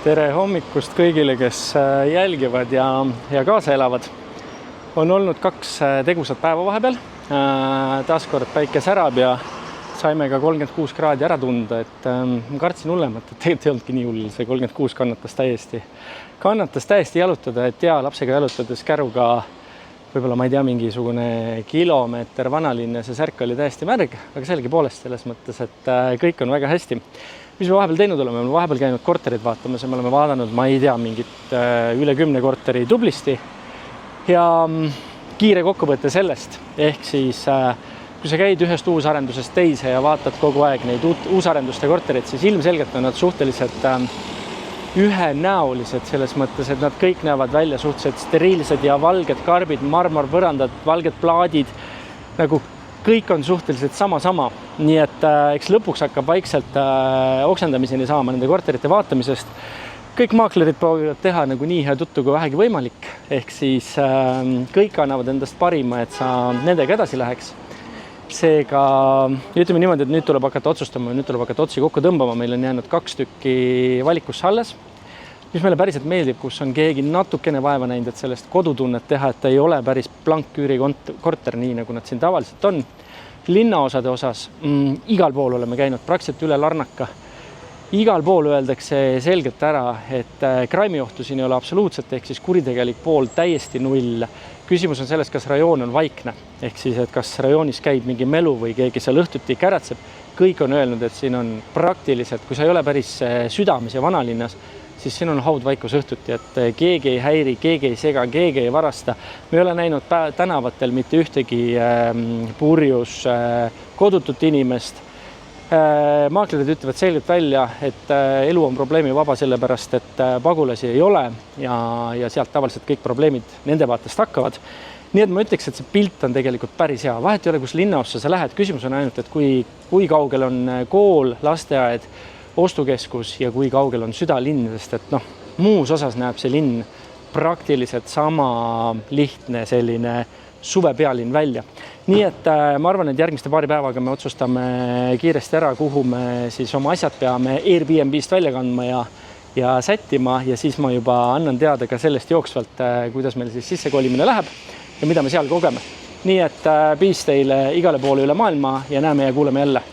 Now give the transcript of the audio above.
Tere hommikust kõigile, kes jälgivad ja kaasa elavad. On olnud 2 tegusat päeva vahepeal. Taaskord päike särab ja saime ka 36 kraadi ära tunda, et ma kartsin hullemat, et tegelikult ei olnudki nii hull. See 36 kannatas täiesti jalutada, et lapsega jalutades käruga võib-olla ma ei tea, mingisugune kilomeeter vanalinn ja see särk oli täiesti märg, aga sellegipoolest selles mõttes, et kõik on väga hästi. Mis me vahepeal teinud oleme? Me vahepeal käinud korterid vaatamas ja me oleme vaadanud, ma ei tea, mingit üle 10 korteri tublisti. Ja kiire kokkuvõte sellest, ehk siis kui sa käid ühest uusarendusest teise ja vaatad kogu aeg neid uusarenduste korterid, siis ilmselgelt on nad suhteliselt ühenäolised selles mõttes, et nad kõik näevad välja suhteliselt steriilsed ja valged karbid, marmorpõrandad, valged plaadid, nagu kõik on suhteliselt sama. Nii et eks lõpuks hakkab vaikselt oksendamiseni saama nende korterite vaatamisest. Kõik maaklerid proovivad teha nagu nii hea tuttu kui vähegi võimalik. Ehk siis kõik annavad endast parima, et sa nendega edasi läheks. Seega ütleme niimoodi, et nüüd tuleb hakata otsustama, nüüd tuleb hakata otsi kokku tõmbama. Meil on jäänud 2 tükki valikusse alles, mis meile päriselt meeldib, kus on keegi natukene vaeva näinud, et sellest kodutunnet teha, et ta ei ole päris blankküüri korter, nii nagu nad siin tavaliselt on. Linnaosade osas igal pool oleme käinud praktiliselt üle Larnaka. Igal pool öeldakse selgelt ära, et kraimiohtu siin ei ole absoluutselt, ehk siis kuritegelik pool täiesti null. Küsimus on selles, kas rajoon on vaikne, ehk siis, et kas rajoonis käib mingi melu või keegi seal õhtuti käratseb. Kõik on öelnud, et siin on praktiliselt, kui sa ei ole päris südames ja vanalinnas, siis siin on haudvaikus õhtuti, et keegi ei häiri, keegi ei sega, keegi ei varasta. Me ei ole näinud tänavatel mitte ühtegi purjus kodutut inimest. Maaklerid ütlevad selgelt välja, et elu on probleemi vaba sellepärast, et pagulasi ei ole ja sealt tavaliselt kõik probleemid nende vaatest hakkavad. Nii et ma ütleks, et see pilt on tegelikult päris hea. Vahet ei ole, kus linnaossa sa lähed. Küsimus on ainult, et kui kaugel on kool, lasteaed, ostukeskus ja kui kaugel on südalinn, sest et muus osas näeb see linn praktiliselt sama lihtne selline suvepealinn välja. Nii et ma arvan, et järgmiste paari päevaga me otsustame kiiresti ära, kuhu me siis oma asjad peame Airbnb-st välja kandma ja sättima ja siis ma juba annan teada ka sellest jooksvalt, kuidas meil siis sissekolimine läheb ja mida me seal kogeme. Nii et peace teile igale poole üle maailma ja näeme ja kuuleme jälle.